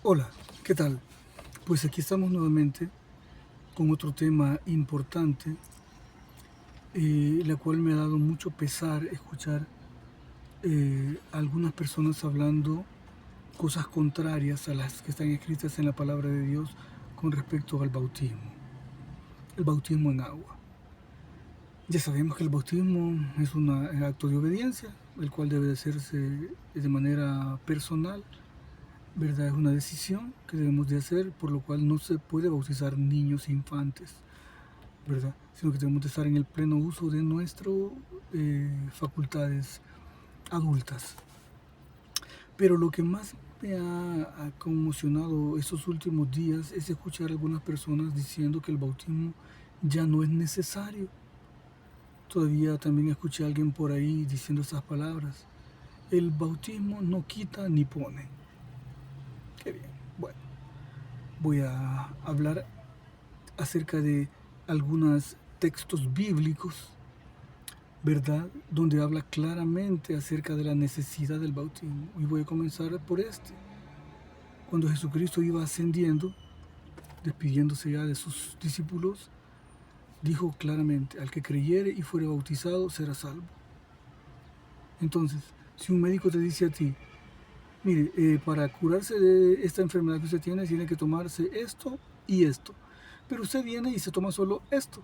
Hola, ¿qué tal? Pues aquí estamos nuevamente con otro tema importante, la cual me ha dado mucho pesar escuchar a algunas personas hablando cosas contrarias a las que están escritas en la palabra de Dios con respecto al bautismo, el bautismo en agua. Ya sabemos que el bautismo es un acto de obediencia, el cual debe de hacerse de manera personal, ¿verdad? Es una decisión que debemos de hacer, por lo cual no se puede bautizar niños e infantes, ¿verdad? Sino que tenemos de estar en el pleno uso de nuestras facultades adultas. Pero lo que más me ha conmocionado estos últimos días es escuchar a algunas personas diciendo que el bautismo ya no es necesario. Todavía también escuché a alguien por ahí diciendo estas palabras. El bautismo no quita ni pone. Qué bien. Bueno, voy a hablar acerca de algunos textos bíblicos, ¿verdad? Donde habla claramente acerca de la necesidad del bautismo. Y voy a comenzar por este. Cuando Jesucristo iba ascendiendo, despidiéndose ya de sus discípulos, dijo claramente, al que creyere y fuere bautizado será salvo. Entonces, si un médico te dice a ti, mire, para curarse de esta enfermedad que usted tiene que tomarse esto y esto. Pero usted viene y se toma solo esto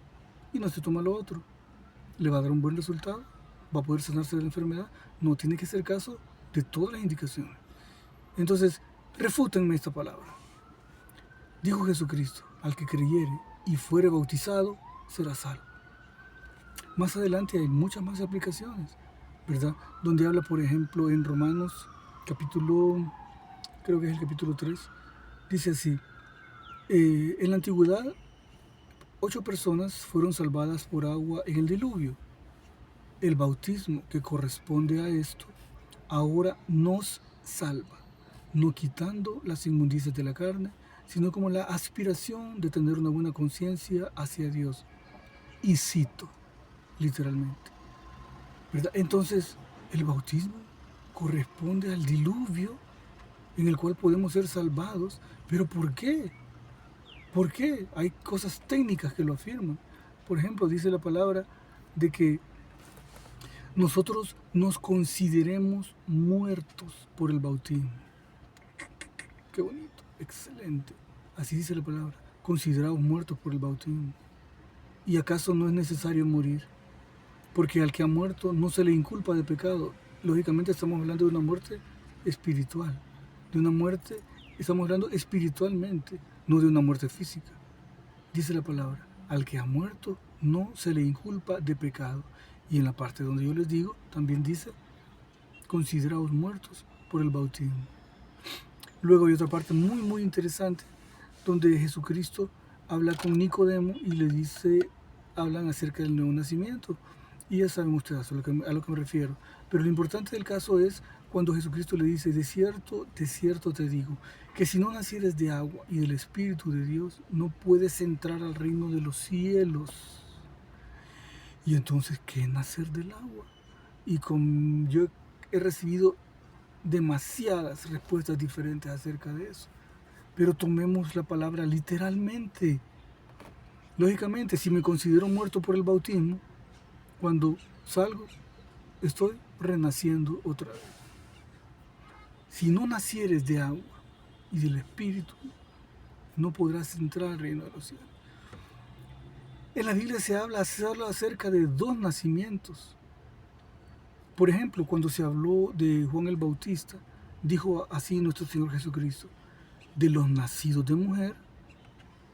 y no se toma lo otro. ¿Le va a dar un buen resultado? ¿Va a poder sanarse de la enfermedad? No, tiene que hacer caso de todas las indicaciones. Entonces, refútenme esta palabra. Dijo Jesucristo, al que creyere y fuere bautizado, será salvo. Más adelante hay muchas más aplicaciones, ¿verdad? Donde habla, por ejemplo, en Romanos, capítulo, creo que es el capítulo 3, dice así, en la antigüedad, 8 personas fueron salvadas por agua en el diluvio. El bautismo que corresponde a esto ahora nos salva, no quitando las inmundicias de la carne, sino como la aspiración de tener una buena conciencia hacia Dios. Y cito, literalmente, ¿verdad? Entonces, el bautismo corresponde al diluvio en el cual podemos ser salvados. ¿Pero por qué? ¿Por qué? Hay cosas técnicas que lo afirman. Por ejemplo, dice la palabra de que nosotros nos consideremos muertos por el bautismo. Qué bonito, excelente. Así dice la palabra, considerados muertos por el bautismo. ¿Y acaso no es necesario morir? Porque al que ha muerto no se le inculpa de pecado. Lógicamente estamos hablando de una muerte espiritual. De una muerte, estamos hablando espiritualmente, no de una muerte física. Dice la palabra, al que ha muerto no se le inculpa de pecado. Y en la parte donde yo les digo, también dice, considerados muertos por el bautismo. Luego hay otra parte muy interesante donde Jesucristo habla con Nicodemo y le dice, hablan acerca del nuevo nacimiento. Y ya saben ustedes a lo que me refiero. Pero lo importante del caso es cuando Jesucristo le dice, de cierto te digo, que si no nacieres de agua y del Espíritu de Dios, no puedes entrar al reino de los cielos. Y entonces, ¿qué es nacer del agua? Y yo he recibido demasiadas respuestas diferentes acerca de eso. Pero tomemos la palabra literalmente. Lógicamente, si me considero muerto por el bautismo, cuando salgo, estoy renaciendo otra vez. Si no nacieres de agua y del Espíritu, no podrás entrar al reino de los cielos. En la Biblia se habla acerca de 2 nacimientos. Por ejemplo, cuando se habló de Juan el Bautista, dijo así nuestro Señor Jesucristo, de los nacidos de mujer,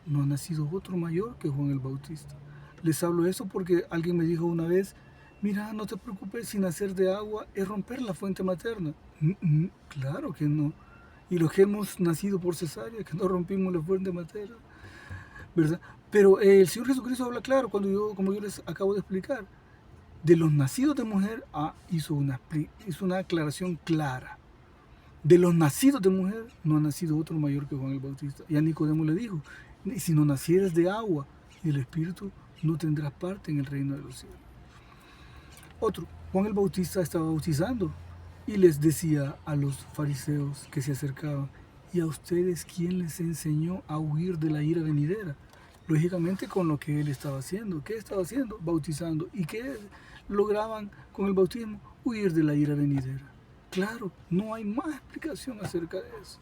no ha nacido otro mayor que Juan el Bautista. Les hablo eso porque alguien me dijo una vez, mira, no te preocupes, si nacer de agua es romper la fuente materna. Claro que no. Y los que hemos nacido por cesárea, que no rompimos la fuente materna, ¿verdad? Pero el Señor Jesucristo habla claro, como yo les acabo de explicar. De los nacidos de mujer, hizo una aclaración clara. De los nacidos de mujer, no ha nacido otro mayor que Juan el Bautista. Y a Nicodemo le dijo, si no nacieres de agua y del Espíritu, no tendrás parte en el reino de los cielos. Otro, Juan el Bautista estaba bautizando y les decía a los fariseos que se acercaban, ¿Y a ustedes quién les enseñó a huir de la ira venidera? Lógicamente con lo que él estaba haciendo. ¿Qué estaba haciendo? Bautizando. ¿Y qué lograban con el bautismo? Huir de la ira venidera. Claro, no hay más explicación acerca de eso.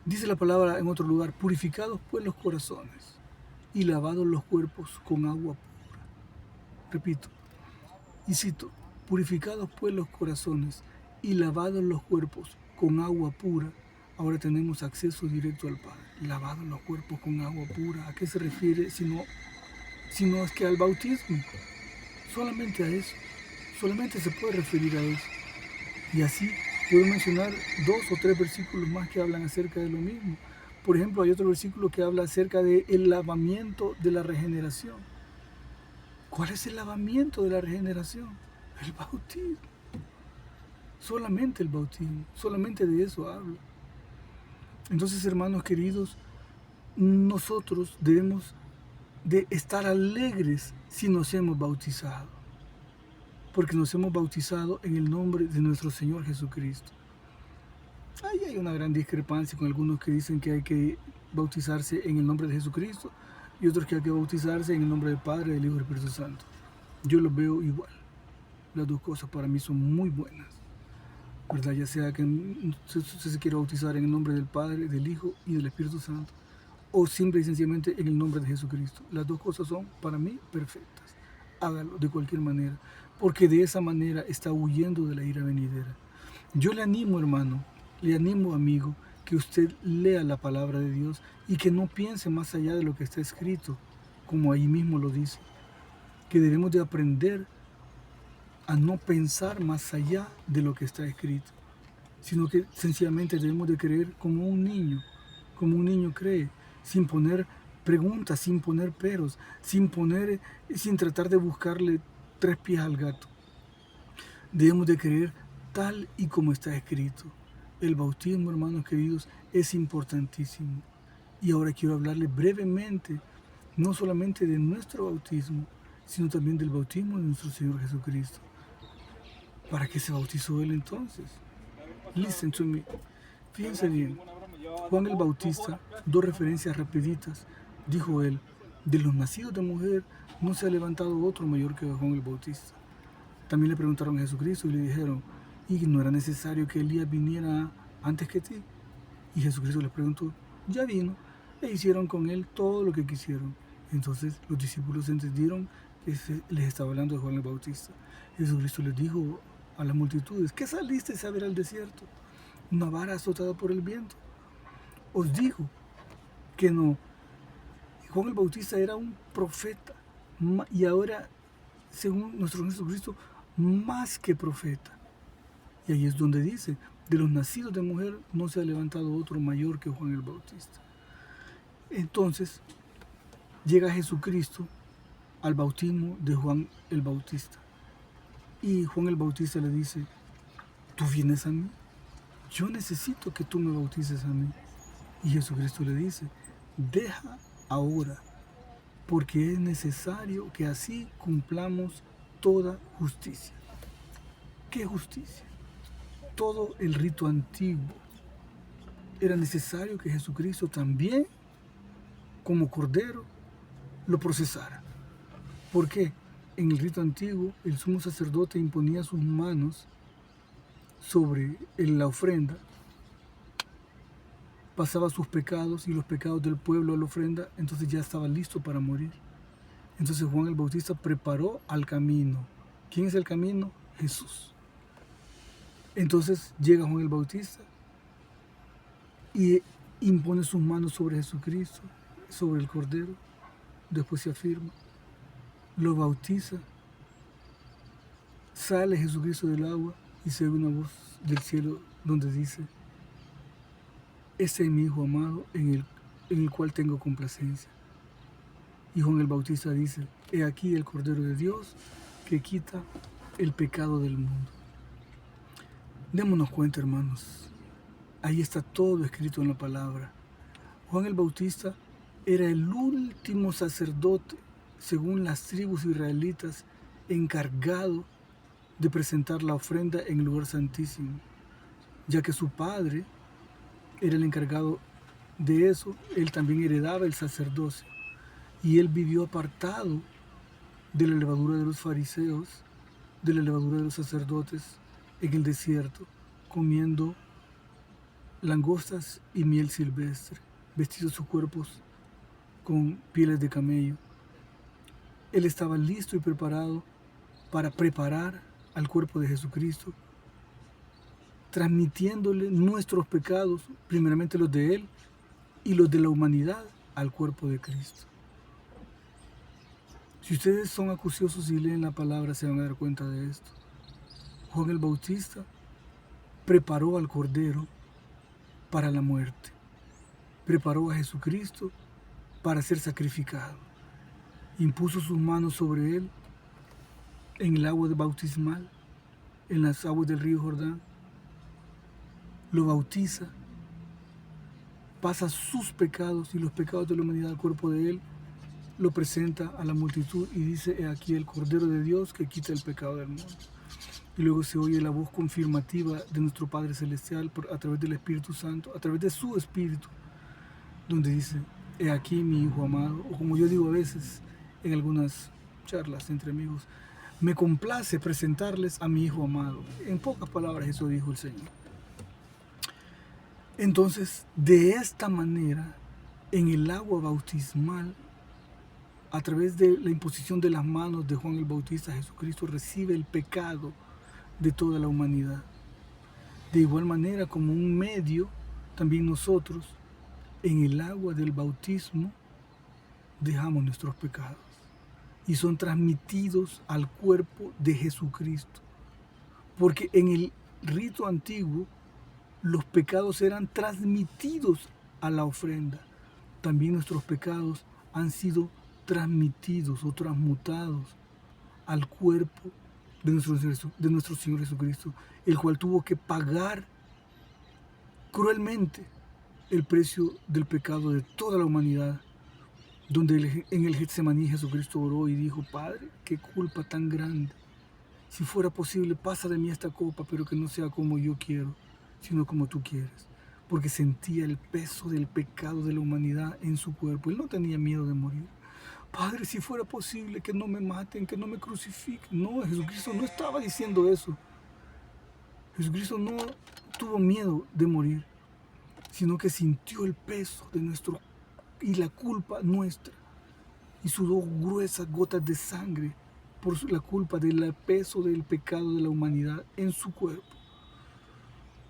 Dice la palabra en otro lugar, purificados pues los corazones y lavados los cuerpos con agua pura. Repito, y cito, purificados pues los corazones y lavados los cuerpos con agua pura, ahora tenemos acceso directo al Padre. Lavados los cuerpos con agua pura, ¿a qué se refiere? Sino es que al bautismo, solamente a eso, solamente se puede referir a eso. Y así puedo mencionar 2 o 3 versículos más que hablan acerca de lo mismo. Por ejemplo, hay otro versículo que habla acerca del lavamiento de la regeneración. ¿Cuál es el lavamiento de la regeneración? El bautismo. Solamente el bautismo, solamente de eso habla. Entonces, hermanos queridos, nosotros debemos de estar alegres si nos hemos bautizado, porque nos hemos bautizado en el nombre de nuestro Señor Jesucristo. Ahí hay una gran discrepancia con algunos que dicen que hay que bautizarse en el nombre de Jesucristo y otros que hay que bautizarse en el nombre del Padre, del Hijo y del Espíritu Santo. Yo los veo igual. Las dos cosas para mí son muy buenas, ¿verdad? Ya sea que usted se quiera bautizar en el nombre del Padre, del Hijo y del Espíritu Santo, o simple y sencillamente en el nombre de Jesucristo. Las dos cosas son para mí perfectas. Hágalo de cualquier manera, porque de esa manera está huyendo de la ira venidera. Yo le animo, hermano, le animo, amigo, que usted lea la palabra de Dios y que no piense más allá de lo que está escrito, como ahí mismo lo dice, que debemos de aprender a no pensar más allá de lo que está escrito, sino que sencillamente debemos de creer como un niño cree, sin poner preguntas, sin poner peros, sin tratar de buscarle 3 pies al gato. Debemos de creer tal y como está escrito. El bautismo, hermanos queridos, es importantísimo. Y ahora quiero hablarle brevemente, no solamente de nuestro bautismo, sino también del bautismo de nuestro Señor Jesucristo. ¿Para qué se bautizó Él entonces? Listen to me. Fíjense bien. Juan el Bautista, 2 referencias rapiditas, dijo él, de los nacidos de mujer no se ha levantado otro mayor que Juan el Bautista. También le preguntaron a Jesucristo y le dijeron, ¿y no era necesario que Elías viniera antes que ti? Y Jesucristo les preguntó, ya vino, e hicieron con él todo lo que quisieron. Entonces los discípulos entendieron que les estaba hablando de Juan el Bautista. Jesucristo les dijo a las multitudes, ¿qué salisteis a ver al desierto? ¿Una vara azotada por el viento? Os digo que no. Juan el Bautista era un profeta y ahora, según nuestro Jesucristo, más que profeta. Y ahí es donde dice, de los nacidos de mujer no se ha levantado otro mayor que Juan el Bautista. Entonces, llega Jesucristo al bautismo de Juan el Bautista. Y Juan el Bautista le dice, ¿tú vienes a mí? Yo necesito que tú me bautices a mí. Y Jesucristo le dice, deja ahora, porque es necesario que así cumplamos toda justicia. ¿Qué justicia? Todo el rito antiguo. Era necesario que Jesucristo también, como cordero, lo procesara. ¿Por qué? En el rito antiguo, el sumo sacerdote imponía sus manos sobre la ofrenda, pasaba sus pecados y los pecados del pueblo a la ofrenda, entonces ya estaba listo para morir. Entonces Juan el Bautista preparó al camino. ¿Quién es el camino? Jesús. Entonces llega Juan el Bautista y impone sus manos sobre Jesucristo, sobre el Cordero, después se afirma, lo bautiza, sale Jesucristo del agua y se oye una voz del cielo donde dice, ese es mi Hijo amado en el cual tengo complacencia. Y Juan el Bautista dice, he aquí el Cordero de Dios que quita el pecado del mundo. Démonos cuenta, hermanos, ahí está todo escrito en la palabra. Juan el Bautista era el último sacerdote, según las tribus israelitas, encargado de presentar la ofrenda en el lugar santísimo, ya que su padre era el encargado de eso. Él también heredaba el sacerdocio. Y él vivió apartado de la levadura de los fariseos, de la levadura de los sacerdotes, en el desierto, comiendo langostas y miel silvestre, vestidos sus cuerpos con pieles de camello. Él estaba listo y preparado para preparar al cuerpo de Jesucristo, transmitiéndole nuestros pecados, primeramente los de Él y los de la humanidad, al cuerpo de Cristo. Si ustedes son acuciosos y leen la palabra, se van a dar cuenta de esto. Juan el Bautista preparó al Cordero para la muerte. Preparó a Jesucristo para ser sacrificado. Impuso sus manos sobre él en el agua bautismal, en las aguas del río Jordán. Lo bautiza, pasa sus pecados y los pecados de la humanidad al cuerpo de él, lo presenta a la multitud y dice: he aquí el Cordero de Dios que quita el pecado del mundo. Y luego se oye la voz confirmativa de nuestro Padre Celestial a través del Espíritu Santo, a través de su Espíritu, donde dice: he aquí mi Hijo amado, o como yo digo a veces en algunas charlas entre amigos, me complace presentarles a mi Hijo amado. En pocas palabras eso dijo el Señor. Entonces, de esta manera, en el agua bautismal, a través de la imposición de las manos de Juan el Bautista, Jesucristo recibe el pecado de toda la humanidad. De igual manera, como un medio, también nosotros, en el agua del bautismo, dejamos nuestros pecados y son transmitidos al cuerpo de Jesucristo. Porque en el rito antiguo, los pecados eran transmitidos a la ofrenda. También nuestros pecados han sido transmitidos o transmutados al cuerpo de nuestro Señor Jesucristo, el cual tuvo que pagar cruelmente el precio del pecado de toda la humanidad, donde en el Getsemaní Jesucristo oró y dijo: Padre, qué culpa tan grande. Si fuera posible, pasa de mí esta copa, pero que no sea como yo quiero, sino como tú quieres. Porque sentía el peso del pecado de la humanidad en su cuerpo. Él no tenía miedo de morir. Padre, si fuera posible, que no me maten, que no me crucifiquen. No, Jesucristo no estaba diciendo eso. Jesucristo no tuvo miedo de morir, sino que sintió el peso de nuestro y la culpa nuestra, y sudó gruesas gotas de sangre por la culpa del peso del pecado de la humanidad en su cuerpo,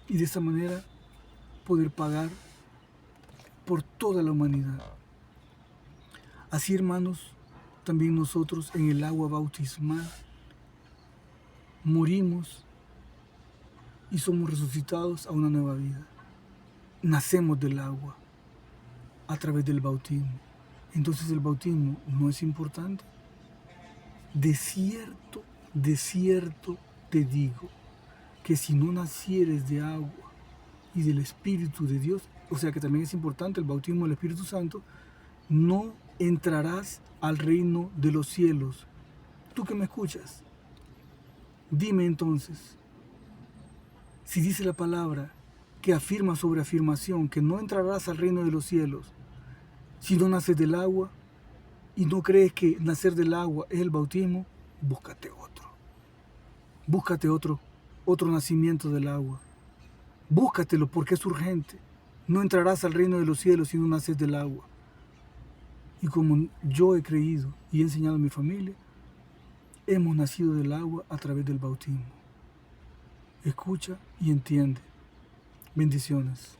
y de esa manera poder pagar por toda la humanidad. Así, hermanos, también nosotros en el agua bautismal morimos y somos resucitados a una nueva vida. Nacemos del agua a través del bautismo. Entonces, el bautismo no es importante. De cierto te digo, que si no nacieres de agua y del Espíritu de Dios, o sea que también es importante el bautismo del Espíritu Santo, no entrarás al reino de los cielos. Tú que me escuchas, dime entonces, si dice la palabra que afirma sobre afirmación que no entrarás al reino de los cielos si no naces del agua, y no crees que nacer del agua es el bautismo, búscate otro. Búscate otro nacimiento del agua. Búscatelo, porque es urgente. No entrarás al reino de los cielos si no naces del agua. Y como yo he creído y he enseñado a mi familia, hemos nacido del agua a través del bautismo. Escucha y entiende. Bendiciones.